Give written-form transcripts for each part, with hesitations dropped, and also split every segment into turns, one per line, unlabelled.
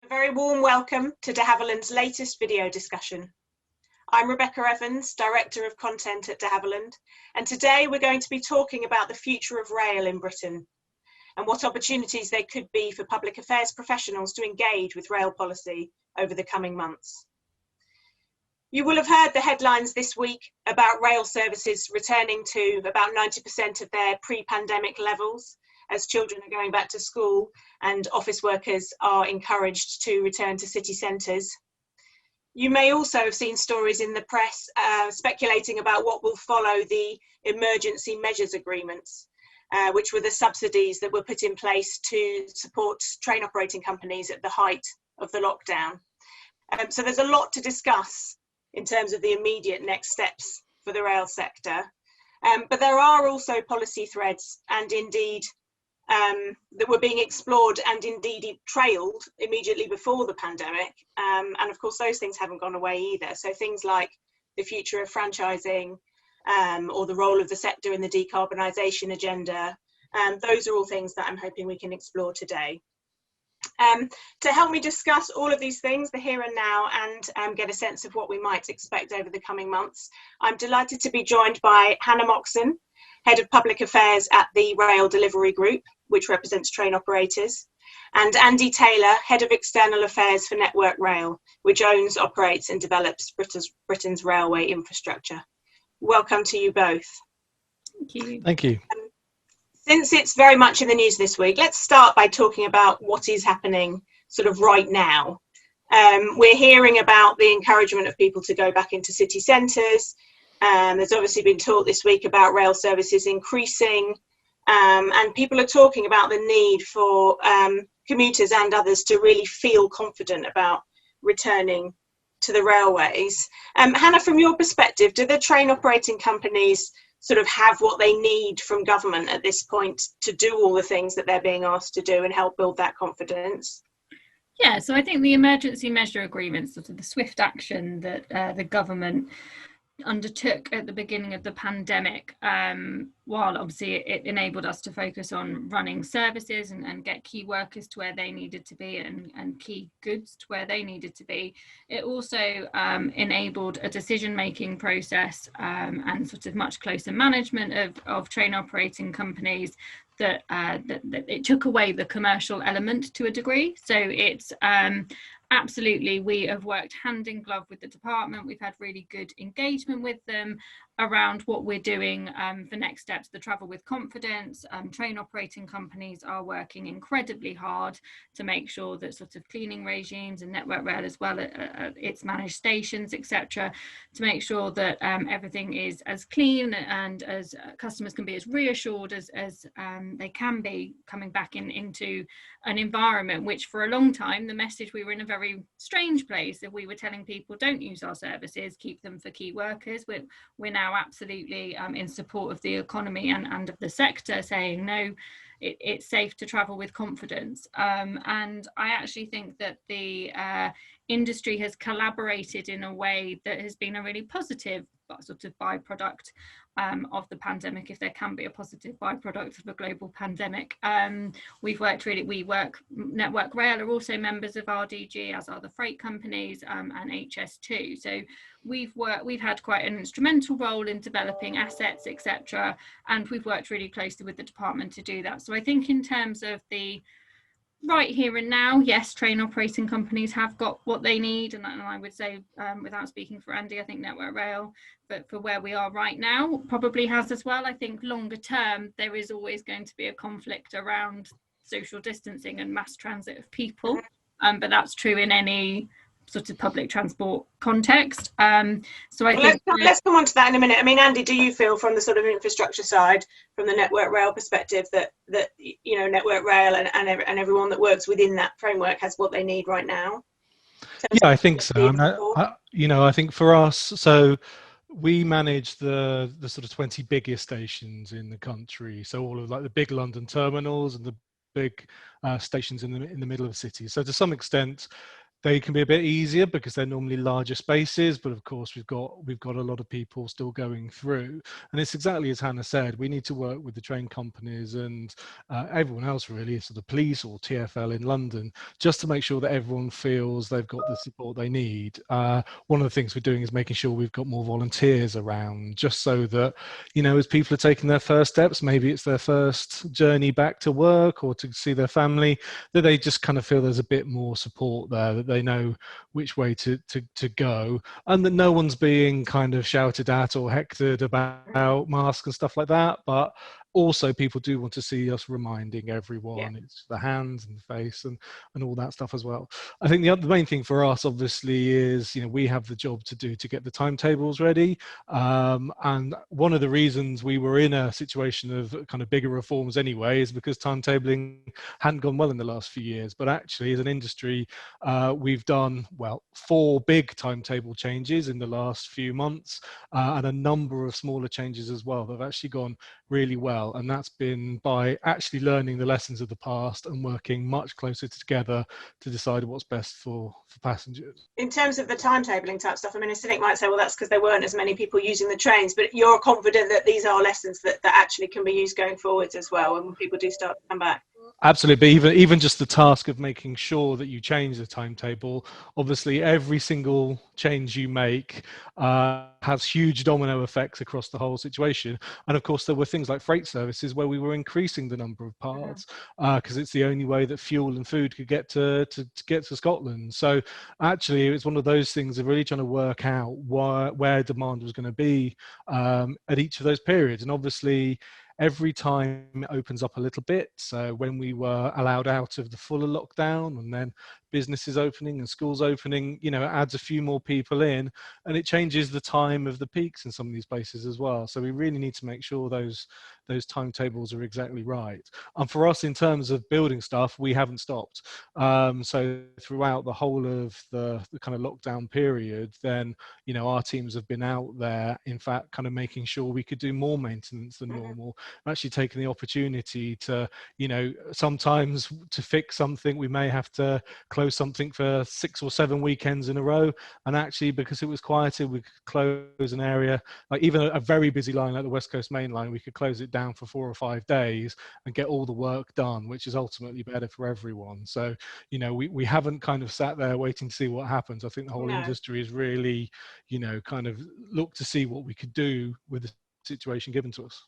A very warm welcome to DeHavilland's latest video discussion. I'm Rebecca Evans, Director of Content at DeHavilland, and today we're going to be talking about the future of rail in Britain and what opportunities there could be for public affairs professionals to engage with rail policy over the coming months. You will have heard the headlines this week about rail services returning to about 90% of their pre-pandemic levels as children are going back to school and office workers are encouraged to return to city centres. You may also have seen stories in the press speculating about what will follow the emergency measures agreements, which were the subsidies that were put in place to support train operating companies at the height of the lockdown. So there's a lot to discuss in terms of the immediate next steps for the rail sector. But there are also policy threads and indeed that were being explored and indeed trailed immediately before the pandemic. And of course, those things haven't gone away either. So things like the future of franchising or the role of the sector in the decarbonisation agenda, those are all things that I'm hoping we can explore today. To help me discuss all of these things, the here and now, and get a sense of what we might expect over the coming months, I'm delighted to be joined by Hannah Moxon, Head of Public Affairs at the Rail Delivery Group, which represents train operators, and Andy Taylor, Head of External Affairs for Network Rail, which owns, operates and develops Britain's railway infrastructure. Welcome to you both.
Thank you.
Thank you.
Since it's very much in the news this week, let's start by talking about what is happening sort of right now. We're hearing about the encouragement of people to go back into city centres. There's obviously been talk this week about rail services increasing, and people are talking about the need for commuters and others to really feel confident about returning to the railways. Hannah, from your perspective, do the train operating companies sort of have what they need from government at this point to do all the things that they're being asked to do and help build that confidence?
Yeah, so I think the emergency measure agreements, sort of the swift action that the government undertook at the beginning of the pandemic, while obviously it enabled us to focus on running services and get key workers to where they needed to be and key goods to where they needed to be, it also enabled a decision-making process and sort of much closer management of train operating companies that it took away the commercial element to a degree. So it's absolutely, we have worked hand in glove with the department. We've had really good engagement with them around what we're doing for next steps, the travel with confidence. Train operating companies are working incredibly hard to make sure that sort of cleaning regimes and Network Rail as well, its managed stations, etc., to make sure that everything is as clean and as customers can be as reassured as they can be coming back into an environment which for a long time the message we were in a very strange place if we were telling people don't use our services, keep them for key workers. We're now absolutely in support of the economy and of the sector, saying no, it's safe to travel with confidence. And I actually think that the industry has collaborated in a way that has been a really positive sort of byproduct of the pandemic, if there can be a positive byproduct of a global pandemic. Network Rail are also members of RDG, as are the freight companies and HS2. So we've had quite an instrumental role in developing assets, etc. And we've worked really closely with the department to do that. So I think in terms of the right here and now, yes, train operating companies have got what they need, and I would say, without speaking for Andy, I think Network Rail, but for where we are right now, probably has as well. I think longer term, there is always going to be a conflict around social distancing and mass transit of people, but that's true in any sort of public transport context. So I think
let's come on to that in a minute. I mean, Andy, do you feel from the sort of infrastructure side, from the Network Rail perspective, that you know, Network Rail and everyone that works within that framework has what they need right now?
Yeah, I think so. I think for us, so we manage the sort of 20 biggest stations in the country. So all of like the big London terminals and the big stations in the middle of the city. So to some extent, They can be a bit easier because they're normally larger spaces, but of course we've got a lot of people still going through, and it's exactly as Hannah said. We need to work with the train companies and everyone else, really, so the police or TfL in London, just to make sure that everyone feels they've got the support they need. One of the things we're doing is making sure we've got more volunteers around, just so that, you know, as people are taking their first steps, maybe it's their first journey back to work or to see their family, that they just kind of feel there's a bit more support there, that they know which way to go, and that no one's being kind of shouted at or hectored about masks and stuff like that. But also people do want to see us reminding everyone it's the hands and the face and all that stuff as well. I think the main thing for us obviously is, you know, we have the job to do to get the timetables ready, and one of the reasons we were in a situation of kind of bigger reforms anyway is because timetabling hadn't gone well in the last few years. But actually, as an industry, we've done 4 big timetable changes in the last few months, and a number of smaller changes as well that have actually gone really well, and that's been by actually learning the lessons of the past and working much closer together to decide what's best for passengers.
In terms of the timetabling type stuff, I mean, a cynic might say, well, that's because there weren't as many people using the trains, but you're confident that these are lessons that actually can be used going forwards as well, and when people do start to come back?
Absolutely, but even just the task of making sure that you change the timetable, obviously every single change you make has huge domino effects across the whole situation. And of course there were things like freight services where we were increasing the number of parts because it's the only way that fuel and food could get to Scotland. So actually it's one of those things of really trying to work out where demand was going to be at each of those periods. And obviously every time it opens up a little bit, so when we were allowed out of the fuller lockdown and then businesses opening and schools opening, you know, it adds a few more people in, and it changes the time of the peaks in some of these places as well. So we really need to make sure those timetables are exactly right. And for us, in terms of building stuff, we haven't stopped. So throughout the whole of the kind of lockdown period, then, you know, our teams have been out there, in fact, kind of making sure we could do more maintenance than normal. Actually taking the opportunity to, you know, sometimes to fix something, we may have to close something for 6 or 7 weekends in a row. And actually, because it was quieter, we could close an area, like even a very busy line like the West Coast Main Line, we could close it down for 4 or 5 days and get all the work done, which is ultimately better for everyone. So, you know, we haven't kind of sat there waiting to see what happens. I think the whole industry is really, you know, kind of looked to see what we could do with the situation given to us.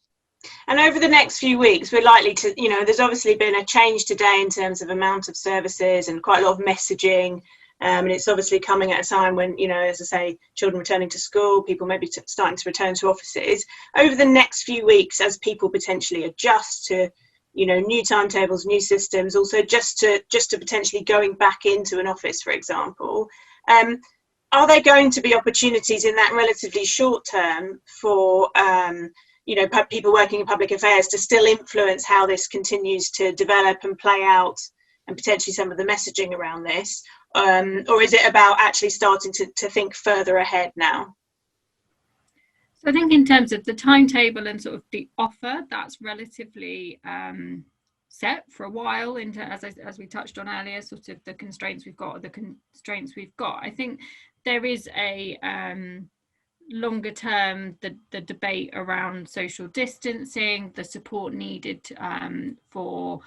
And over the next few weeks, we're likely to, you know, there's obviously been a change today in terms of amount of services and quite a lot of messaging. And it's obviously coming at a time when, you know, as I say, children returning to school, people maybe starting to return to offices. Over the next few weeks, as people potentially adjust to, you know, new timetables, new systems, also just to potentially going back into an office, for example, are there going to be opportunities in that relatively short term for you know, people working in public affairs to still influence how this continues to develop and play out, and potentially some of the messaging around this? Or is it about actually starting to think further ahead now?
So I think in terms of the timetable and sort of the offer, that's relatively set for a while, into as we touched on earlier, sort of the constraints we've got. I think there is a longer term, the debate around social distancing, the support needed for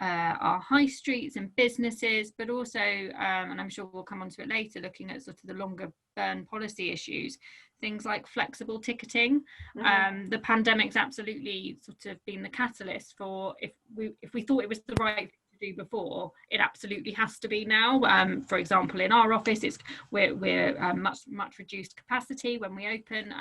our high streets and businesses, but also, and I'm sure we'll come on to it later, looking at sort of the longer burn policy issues, things like flexible ticketing. The pandemic's absolutely sort of been the catalyst for, if we thought it was the right thing to do before, it absolutely has to be now. For example, in our office, we're much reduced capacity when we open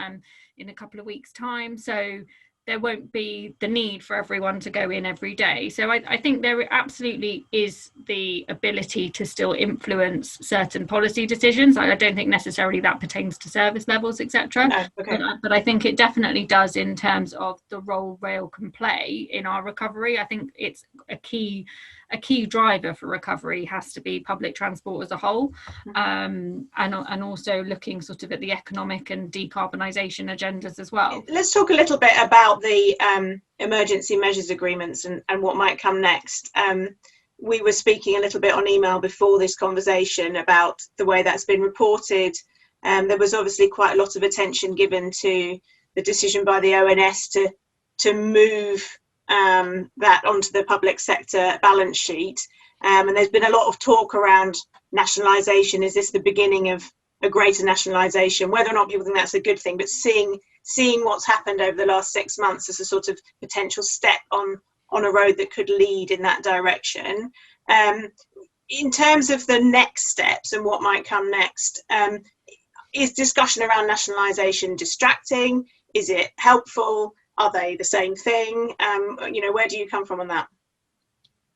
in a couple of weeks' time. So there won't be the need for everyone to go in every day. So I think there absolutely is the ability to still influence certain policy decisions. I don't think necessarily that pertains to service levels, etc.
No, okay.
But I think it definitely does in terms of the role rail can play in our recovery. I think it's a key driver for recovery has to be public transport as a whole, and also looking sort of at the economic and decarbonisation agendas as well.
Let's talk a little bit about the emergency measures agreements and what might come next. we were speaking a little bit on email before this conversation about the way that's been reported. There was obviously quite a lot of attention given to the decision by the ONS to move that onto the public sector balance sheet. And there's been a lot of talk around nationalisation. Is this the beginning of a greater nationalisation? Whether or not people think that's a good thing, but seeing what's happened over the last 6 months as a sort of potential step on a road that could lead in that direction. In terms of the next steps and what might come next, is discussion around nationalisation distracting? Is it helpful? Are they the same thing? Where do you come from on that?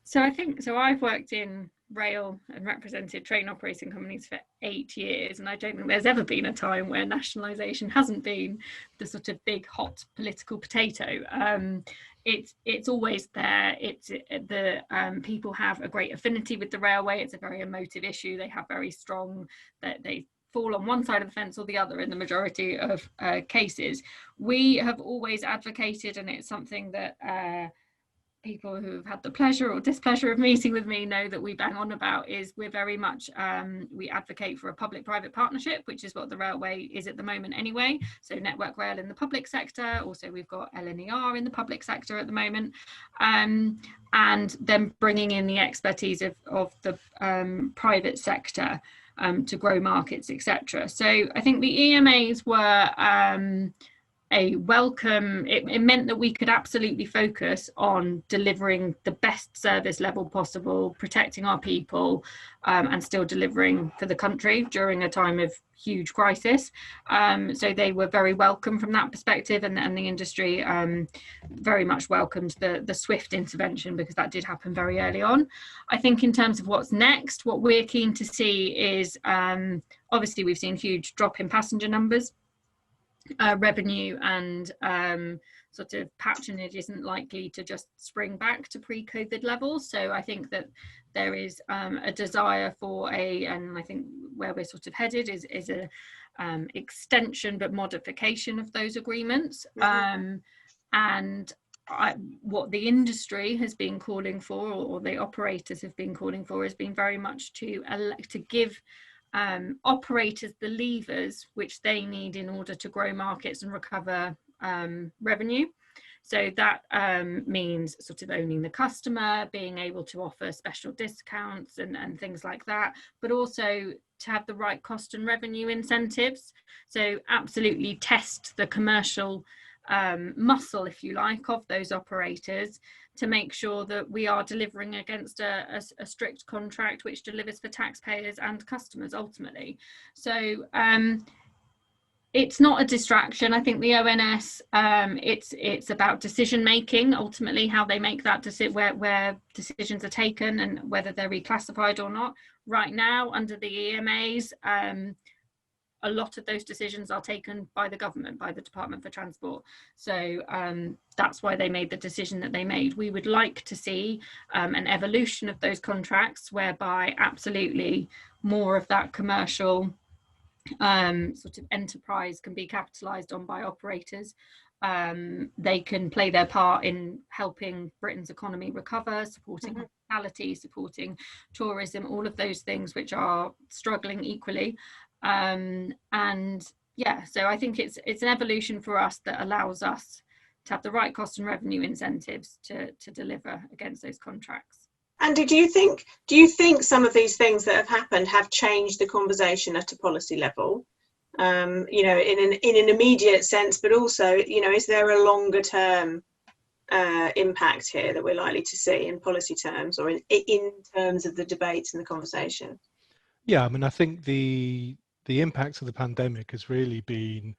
So I think, I've worked in rail and represented train operating companies for 8 years, and I don't think there's ever been a time where nationalisation hasn't been the sort of big hot political potato. It's always there. People have a great affinity with the railway. It's a very emotive issue. They have very strong, that they fall on one side of the fence or the other in the majority of cases. We have always advocated, and it's something that people who have had the pleasure or displeasure of meeting with me know that we bang on about, is we're very much, we advocate for a public-private partnership, which is what the railway is at the moment anyway. So Network Rail in the public sector, also we've got LNER in the public sector at the moment, and then bringing in the expertise of the private sector to grow markets, etc. So I think the EMAs were a welcome. It meant that we could absolutely focus on delivering the best service level possible, protecting our people, and still delivering for the country during a time of huge crisis. So they were very welcome from that perspective, and the industry very much welcomed the swift intervention, because that did happen very early on. I think in terms of what's next, what we're keen to see is, obviously we've seen huge drop in passenger numbers. Revenue and sort of patronage isn't likely to just spring back to pre-COVID levels. So I think that there is a desire for and I think where we're sort of headed is a extension but modification of those agreements. And what the industry has been calling for, or the operators have been calling for, has been very much to give operators the levers which they need in order to grow markets and recover revenue. So that means sort of owning the customer, being able to offer special discounts and things like that, but also to have the right cost and revenue incentives. So absolutely test the commercial muscle, if you like, of those operators, to make sure that we are delivering against a strict contract which delivers for taxpayers and customers ultimately. So it's not a distraction. I think the ONS, it's about decision making, ultimately how they make that decision, where decisions are taken and whether they're reclassified or not. Right now, under the EMAs, a lot of those decisions are taken by the government, by the Department for Transport. So that's why they made the decision that they made. We would like to see an evolution of those contracts whereby absolutely more of that commercial sort of enterprise can be capitalised on by operators. They can play their part in helping Britain's economy recover, supporting hospitality, supporting tourism, all of those things which are struggling equally. And yeah, so I think it's an evolution for us that allows us to have the right cost and revenue incentives to deliver against those contracts.
Andy, do you think some of these things that have happened have changed the conversation at a policy level, in an immediate sense, but also, is there a longer term impact here that we're likely to see in policy terms, or in terms of the debate and the conversation?
Yeah, I mean, I think the impact of the pandemic has really been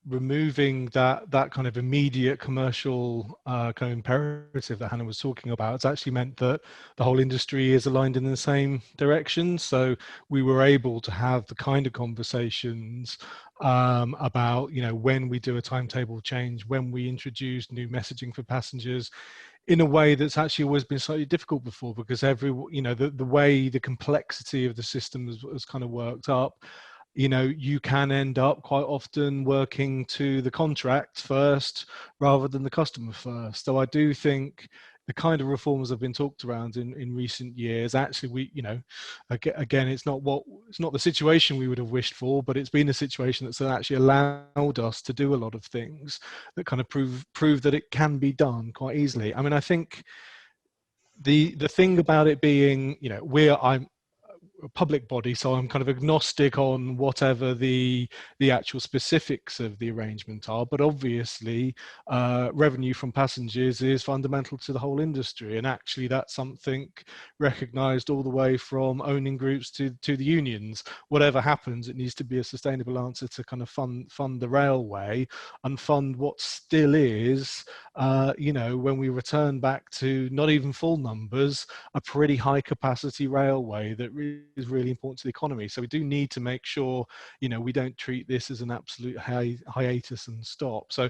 removing that kind of immediate commercial kind of imperative that Hannah was talking about. It's actually meant that the whole industry is aligned in the same direction. So we were able to have the kind of conversations about, when we do a timetable change, when we introduce new messaging for passengers, in a way that's actually always been slightly difficult before, because the way the complexity of the system has kind of worked up, you can end up quite often working to the contract first rather than the customer first. So I do think, the kind of reforms that have been talked around in recent years, actually, we, you know, again, it's not the situation we would have wished for, but it's been a situation that's actually allowed us to do a lot of things that kind of prove that it can be done quite easily. I mean, I think the thing about it being, you know, I'm a public body, so I'm kind of agnostic on whatever the actual specifics of the arrangement are, but obviously revenue from passengers is fundamental to the whole industry, and actually that's something recognised all the way from owning groups to the unions. Whatever happens, it needs to be a sustainable answer to kind of fund the railway and fund what still is, you know, when we return back to not even full numbers, a pretty high capacity railway that is really important to the economy. So we do need to make sure, you know, we don't treat this as an absolute hiatus and stop. So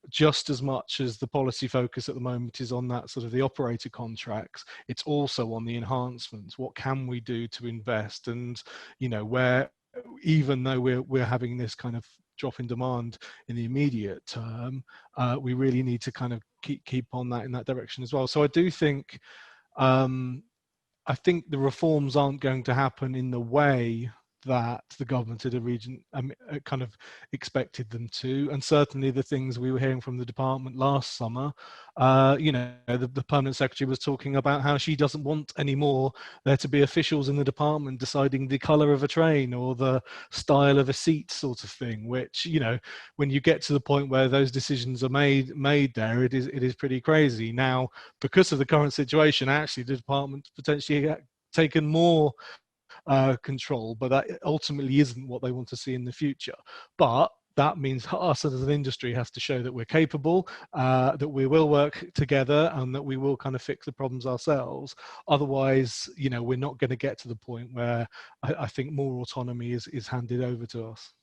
just as much as the policy focus at the moment is on that sort of the operator contracts, it's also on the enhancements. What can we do to invest? And, you know, where, even though we're having this kind of drop in demand in the immediate term, we really need to kind of keep on that in that direction as well. So I do think I think the reforms aren't going to happen in the way that the government had kind of expected them to, and certainly the things we were hearing from the department last summer, you know, the permanent secretary was talking about how she doesn't want anymore there to be officials in the department deciding the colour of a train or the style of a seat, sort of thing, which, you know, when you get to the point where those decisions are made there, it is pretty crazy. Now, because of the current situation, actually the department potentially taken more control, but that ultimately isn't what they want to see in the future. But that means us as an industry has to show that we're capable, that we will work together, and that we will kind of fix the problems ourselves. Otherwise, you know, we're not going to get to the point where I think more autonomy is handed over to us.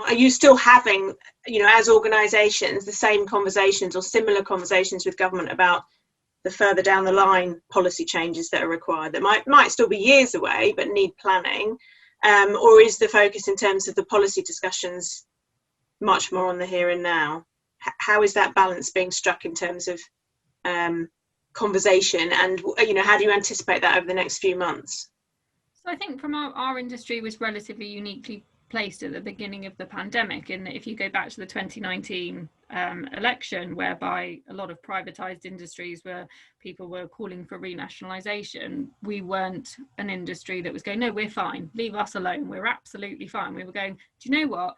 Are you still having, you know, as organisations, the same conversations or similar conversations with government about the further down the line policy changes that are required that might still be years away but need planning, or is the focus in terms of the policy discussions much more on the here and now? How is that balance being struck in terms of conversation, and, you know, how do you anticipate that over the next few months?
So I think from our industry was relatively uniquely placed at the beginning of the pandemic, and if you go back to the 2019 election, whereby a lot of privatized industries where people were calling for renationalisation, we weren't an industry that was going, no, we're fine, leave us alone, we're absolutely fine. We were going, do you know what,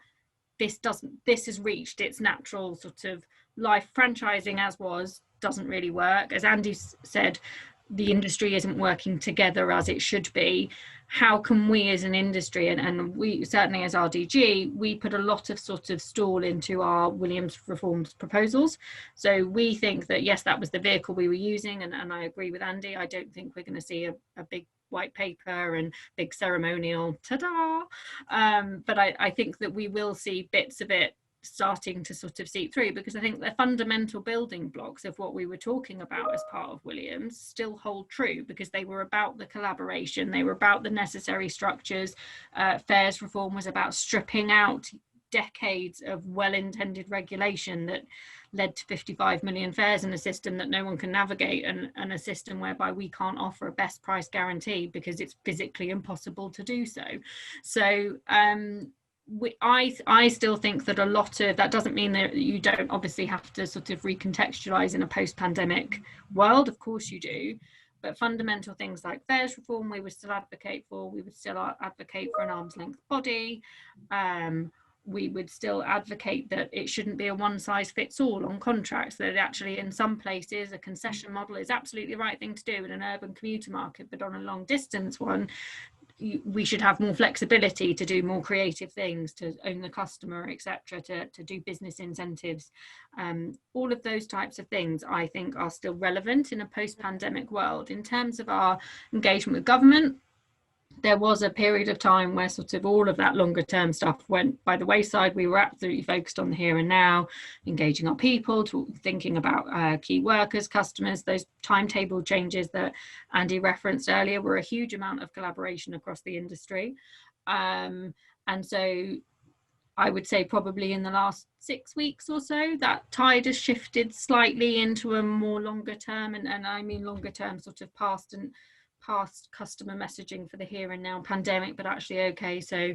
this has reached its natural sort of life. Franchising as was doesn't really work. As Andy said, the industry isn't working together as it should be. How can we as an industry, and we certainly as RDG, we put a lot of sort of stall into our Williams reforms proposals. So we think that, yes, that was the vehicle we were using, and I agree with Andy. I don't think we're going to see a big white paper and big ceremonial ta-da, but I think that we will see bits of it starting to sort of seep through, because I think the fundamental building blocks of what we were talking about as part of Williams still hold true, because they were about the collaboration, they were about the necessary structures. Fares reform was about stripping out decades of well-intended regulation that led to 55 million fares in a system that no one can navigate, and a system whereby we can't offer a best price guarantee because it's physically impossible to do so. So I still think that a lot of that doesn't mean that you don't obviously have to sort of recontextualize in a post-pandemic world. Of course you do, but fundamental things like fares reform we would still advocate for. We would still advocate for an arm's length body. We would still advocate that it shouldn't be a one-size-fits-all on contracts, that actually in some places a concession model is absolutely the right thing to do in an urban commuter market, but on a long distance one, we should have more flexibility to do more creative things, to own the customer, etc., to do business incentives. All of those types of things I think are still relevant in a post-pandemic world. In terms of our engagement with government, there was a period of time where sort of all of that longer term stuff went by the wayside. We were absolutely focused on the here and now, engaging our people, thinking about key workers, customers. Those timetable changes that Andy referenced earlier were a huge amount of collaboration across the industry. And so I would say probably in the last 6 weeks or so, that tide has shifted slightly into a more longer term, and I mean longer term, sort of past customer messaging for the here and now pandemic, but actually, okay, so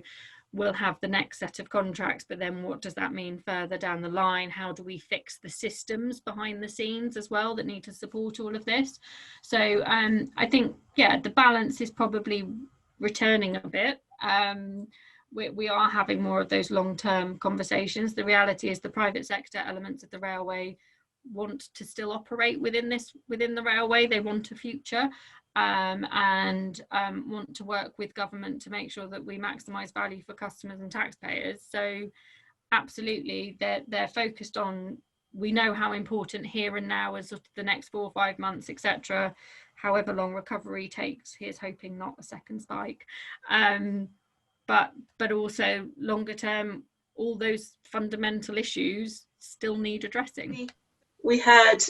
we'll have the next set of contracts, but then what does that mean further down the line? How do we fix the systems behind the scenes as well that need to support all of this? So I think, yeah, the balance is probably returning a bit. We are having more of those long-term conversations. The reality is the private sector elements of the railway want to still operate within the railway. They want a future, and want to work with government to make sure that we maximise value for customers and taxpayers. So absolutely, they're focused on, we know how important here and now is, sort of the next 4 or 5 months, etc. However long recovery takes, here's hoping not a second spike. But also longer term, all those fundamental issues still need addressing.
We heard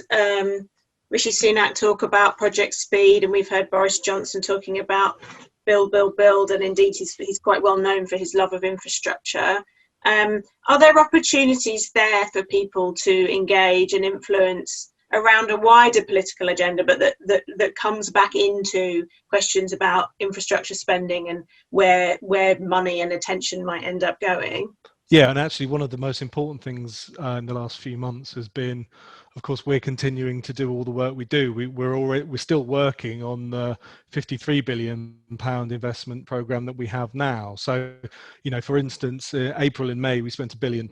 Rishi Sunak talk about Project Speed, and we've heard Boris Johnson talking about build, build, build, and indeed he's quite well known for his love of infrastructure. Are there opportunities there for people to engage and influence around a wider political agenda, but that comes back into questions about infrastructure spending and where money and attention might end up going?
Yeah, and actually one of the most important things in the last few months has been, of course, we're continuing to do all the work we do. We're still working on the £53 billion investment programme that we have now. So, you know, for instance, April and May, we spent £1 billion.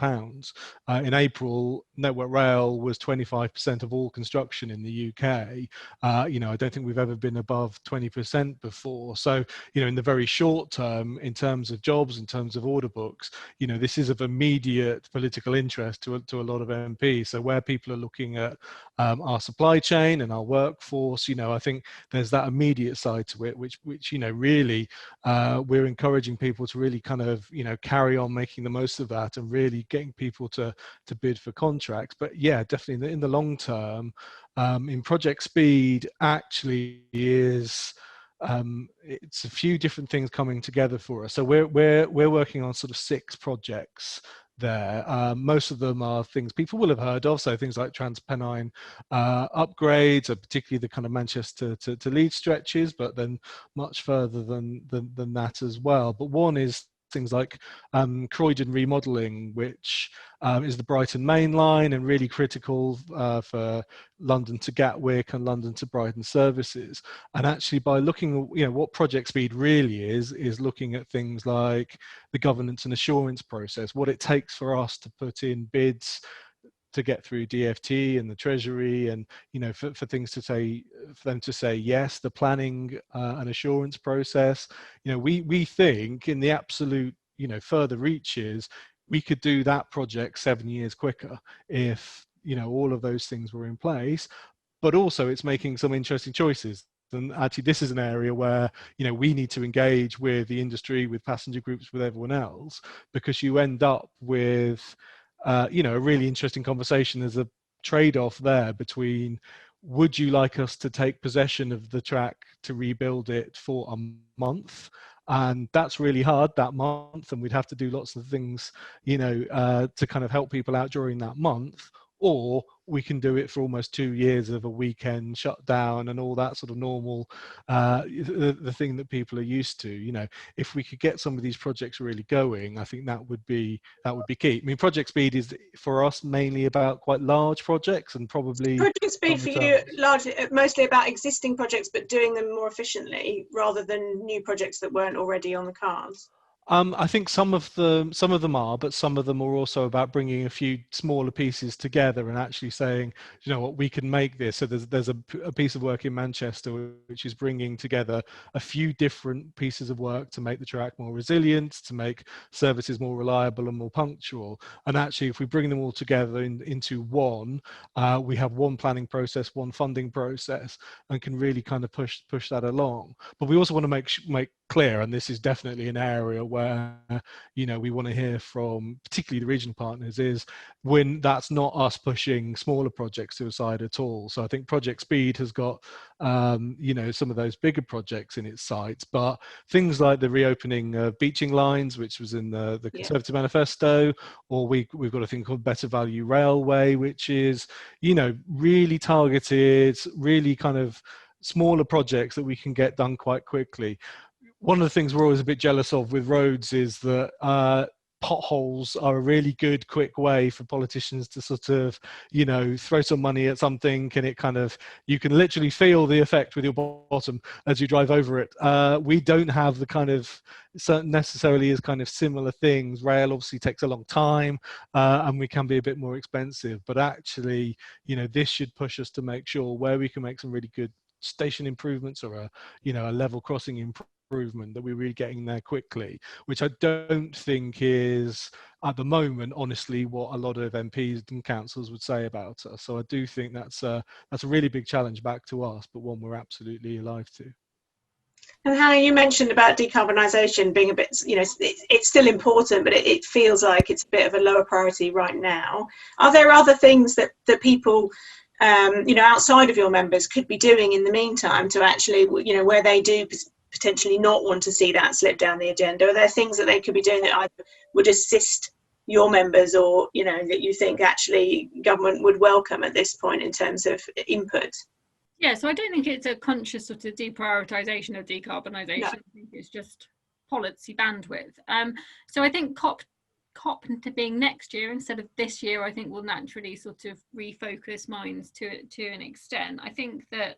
In April, Network Rail was 25% of all construction in the UK. You know, I don't think we've ever been above 20% before. So, you know, in the very short term, in terms of jobs, in terms of order books, you know, this is of immediate political interest to a lot of MPs. So where people are looking at our supply chain and our workforce, you know, I think there's that immediate side to it, which you know, really we're encouraging people to really kind of, you know, carry on making the most of that and really getting people to bid for contracts. But yeah, definitely in the long term, in Project Speed actually is it's a few different things coming together for us. So we're working on sort of 6 projects there. Most of them are things people will have heard of, so things like Transpennine upgrades, particularly the kind of Manchester to Leeds stretches, but then much further than that as well. But one is things like Croydon remodelling, which is the Brighton Main Line and really critical for London to Gatwick and London to Brighton services. And actually, by looking, you know, what Project Speed really is looking at things like the governance and assurance process, what it takes for us to put in bids to get through DFT and the Treasury, and you know, for things to say, for them to say yes, the planning and assurance process. You know, we think in the absolute, you know, further reaches, we could do that project 7 years quicker if, you know, all of those things were in place. But also it's making some interesting choices. And actually, this is an area where, you know, we need to engage with the industry, with passenger groups, with everyone else, because you end up with you know, a really interesting conversation. There's a trade-off there between, would you like us to take possession of the track to rebuild it for a month? And that's really hard, that month, and we'd have to do lots of things, you know, to kind of help people out during that month. Or we can do it for almost 2 years of a weekend shutdown and all that sort of normal, the thing that people are used to. You know, if we could get some of these projects really going, I think that would be key. I mean, Project Speed is for us mainly about quite large projects, and probably
Project Speed for you largely mostly about existing projects, but doing them more efficiently rather than new projects that weren't already on the cards.
I think some of them are, but some of them are also about bringing a few smaller pieces together and actually saying, you know what, we can make this. So there's a piece of work in Manchester which is bringing together a few different pieces of work to make the track more resilient, to make services more reliable and more punctual. And actually, if we bring them all together into one, we have one planning process, one funding process, and can really kind of push that along. But we also want to make clear, and this is definitely an area where, you know, we want to hear from particularly the regional partners, is when that's not us pushing smaller projects to a side at all. So I think Project Speed has got you know, some of those bigger projects in its sights, but things like the reopening of beaching lines, which was in the Conservative manifesto, or we've got a thing called Better Value Railway, which is, you know, really targeted, really kind of smaller projects that we can get done quite quickly. One of the things we're always a bit jealous of with roads is that potholes are a really good, quick way for politicians to sort of, you know, throw some money at something, and it kind of, you can literally feel the effect with your bottom as you drive over it. We don't have the kind of necessarily as kind of similar things. Rail obviously takes a long time, and we can be a bit more expensive, but actually, you know, this should push us to make sure where we can make some really good station improvements, or a, you know, a level crossing improvement, that we're really getting there quickly, which I don't think is at the moment, honestly, what a lot of MPs and councils would say about us. So I do think that's a really big challenge back to us, but one we're absolutely alive to.
And Hannah, you mentioned about decarbonisation being a bit, you know, it's still important, but it feels like it's a bit of a lower priority right now. Are there other things that people, you know, outside of your members could be doing in the meantime to actually, you know, where they do potentially not want to see that slip down the agenda? Are there things that they could be doing that either would assist your members, or, you know, that you think actually government would welcome at this point in terms of input?
Yeah, so I don't think it's a conscious sort of deprioritisation of decarbonisation. No. I think it's just policy bandwidth. So I think COP to being next year instead of this year, I think will naturally sort of refocus minds to an extent. I think that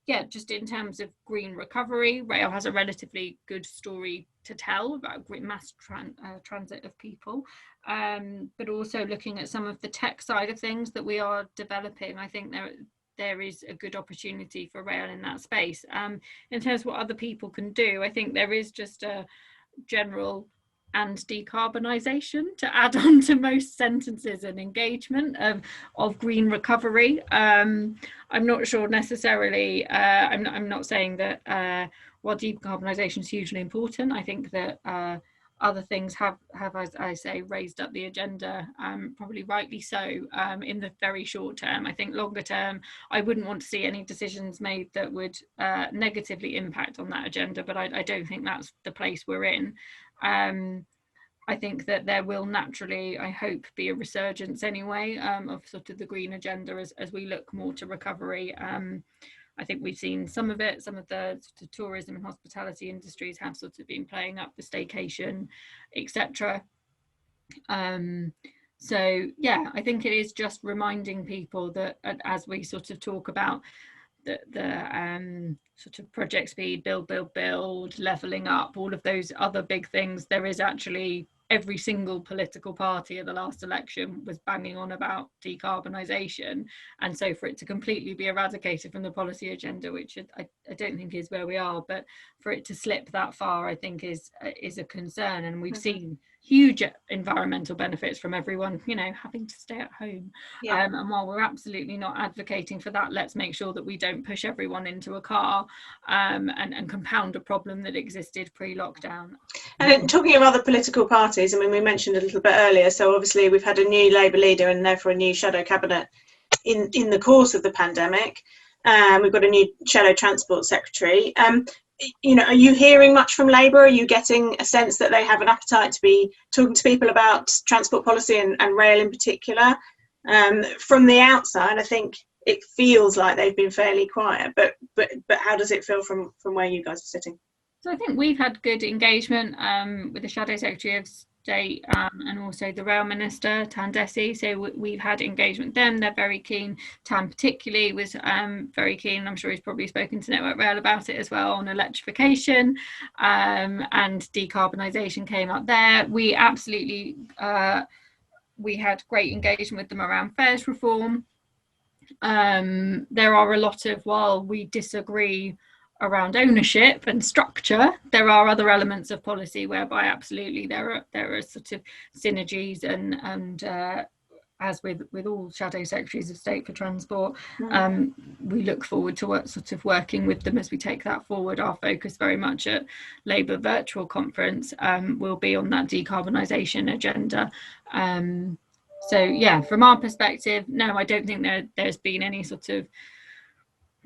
yeah, just in terms of green recovery, rail has a relatively good story to tell about mass transit of people, but also looking at some of the tech side of things that we are developing. I think there is a good opportunity for rail in that space. In terms of what other people can do, I think there is just a general and decarbonisation to add on to most sentences, and engagement of green recovery. I'm not sure necessarily, I'm not saying that while decarbonisation is hugely important, I think that other things have, as I say, raised up the agenda, probably rightly so, in the very short term. I think longer term, I wouldn't want to see any decisions made that would negatively impact on that agenda, but I don't think that's the place we're in. I think that there will naturally, I hope, be a resurgence anyway of sort of the green agenda as we look more to recovery. I think we've seen some of it. Some of the sort of tourism and hospitality industries have sort of been playing up the staycation, etc. So yeah, I think it is just reminding people that as we sort of talk about the sort of Project Speed, build, levelling up, all of those other big things, there is actually every single political party at the last election was banging on about decarbonisation, and so for it to completely be eradicated from the policy agenda, which I don't think is where we are, but for it to slip that far, I think is a concern. And we've seen huge environmental benefits from everyone, you know, having to stay at home. Yeah. And while we're absolutely not advocating for that, let's make sure that we don't push everyone into a car and compound a problem that existed pre-lockdown.
And talking of other political parties, I mean, we mentioned a little bit earlier, so obviously we've had a new Labour leader and therefore a new shadow cabinet in the course of the pandemic. We've got a new shadow transport secretary. You know, are you hearing much from Labour? Are you getting a sense that they have an appetite to be talking to people about transport policy and rail in particular? From the outside, I think it feels like they've been fairly quiet, but how does it feel from where you guys are sitting?
So I think we've had good engagement with the Shadow Secretary of State and also the Rail Minister, Tan Desi. So we've had engagement with them. They're very keen. Tan particularly was very keen. I'm sure he's probably spoken to Network Rail about it as well, on electrification, and decarbonisation came up there. We absolutely, we had great engagement with them around fares reform. There are a lot of, while we disagree around ownership and structure, there are other elements of policy whereby absolutely there are sort of synergies and as with all shadow secretaries of state for transport,
Mm.
we look forward to working with them as we take that forward. Our focus very much at Labour Virtual Conference will be on that decarbonisation agenda. So yeah, from our perspective, no, I don't think there's been any sort of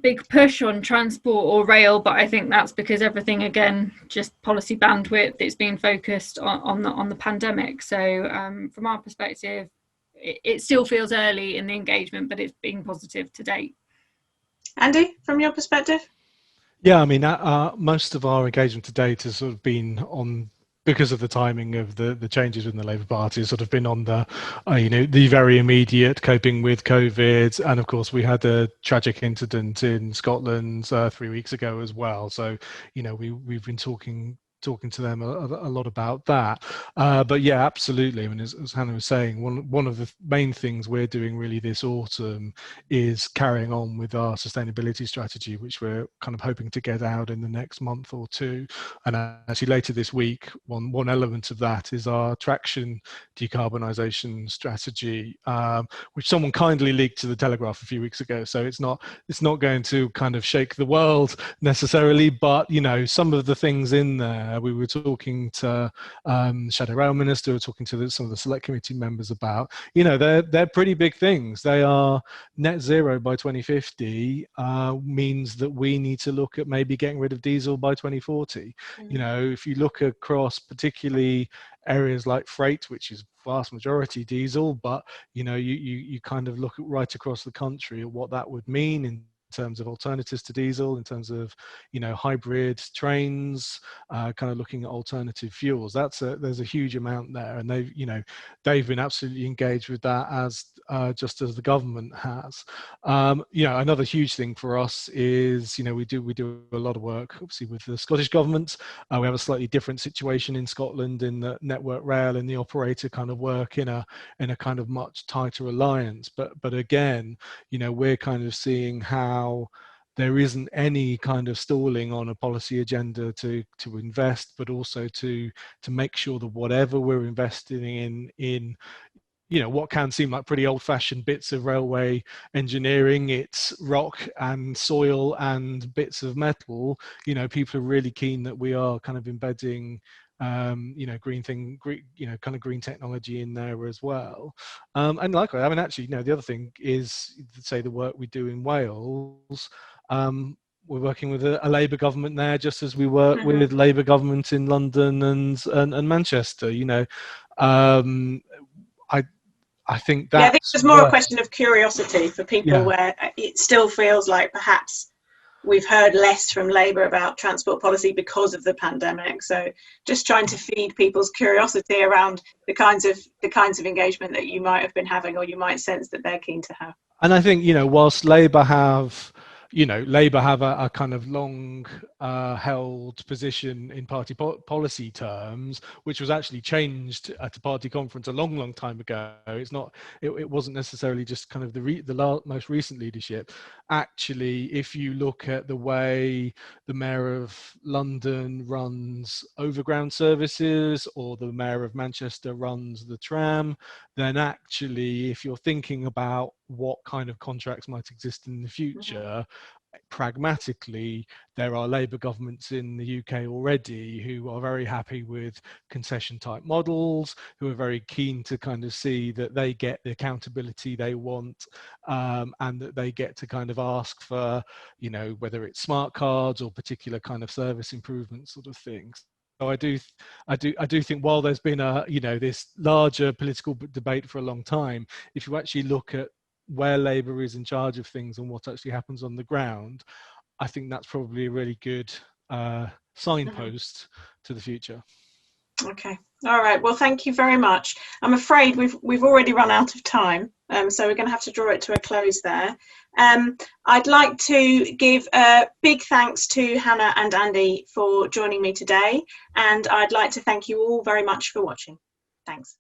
big push on transport or rail, but I think that's because everything, again, just policy bandwidth, it's been focused on the pandemic. So from our perspective, it still feels early in the engagement, but it's been positive to date.
Andy, from your perspective?
Yeah, I mean, most of our engagement to date has sort of been on, because of the timing of the changes within the Labour Party, has sort of been on the, the very immediate coping with COVID. And of course, we had a tragic incident in Scotland 3 weeks ago as well. So, we've been talking to them a lot about that. But yeah, absolutely. I mean, as Hannah was saying, one of the main things we're doing really this autumn is carrying on with our sustainability strategy, which we're kind of hoping to get out in the next month or two. And actually later this week, one element of that is our traction decarbonisation strategy, which someone kindly leaked to the Telegraph a few weeks ago. So it's not going to kind of shake the world necessarily, but some of the things in there, we were talking to Shadow Rail Minister, we were talking to some of the select committee members about, they're pretty big things. They are net zero by 2050, means that we need to look at maybe getting rid of diesel by 2040. If you look across particularly areas like freight, which is vast majority diesel, but you kind of look at right across the country at what that would mean in terms of alternatives to diesel, in terms of hybrid trains, kind of looking at alternative fuels. There's a huge amount there, and they've been absolutely engaged with that, as just as the government has. Another huge thing for us is we do a lot of work obviously with the Scottish government. We have a slightly different situation in Scotland, in the Network Rail and the operator kind of work in a kind of much tighter alliance. But again, we're kind of seeing how there isn't any kind of stalling on a policy agenda to invest, but also to make sure that whatever we're investing in what can seem like pretty old-fashioned bits of railway engineering, it's rock and soil and bits of metal. People are really keen that we are kind of embedding green technology in there as well. And likewise, I mean, actually, the other thing is, say, the work we do in Wales. We're working with a Labour government there, just as we work with Labour government in London and Manchester. I think that.
Yeah, I think it's more a question of curiosity for people, where it still feels like perhaps we've heard less from Labour about transport policy because of the pandemic. So just trying to feed people's curiosity around the kinds of engagement that you might have been having, or you might sense that they're keen to have.
And I think, whilst Labour have a kind of long held position in party policy terms, which was actually changed at a party conference a long time ago. It wasn't necessarily just kind of the most recent leadership. Actually, if you look at the way the Mayor of London runs overground services, or the Mayor of Manchester runs the tram, then actually, if you're thinking about what kind of contracts might exist in the future, pragmatically, there are Labour governments in the UK already who are very happy with concession type models, who are very keen to kind of see that they get the accountability they want, and that they get to kind of ask for, whether it's smart cards or particular kind of service improvement sort of things. So I do think, while there's been this larger political debate for a long time, if you actually look at where Labour is in charge of things and what actually happens on the ground, I think that's probably a really good signpost to the future.
Okay. All right. Well, thank you very much. I'm afraid we've already run out of time, so we're going to have to draw it to a close there. I'd like to give a big thanks to Hannah and Andy for joining me today, and I'd like to thank you all very much for watching. Thanks.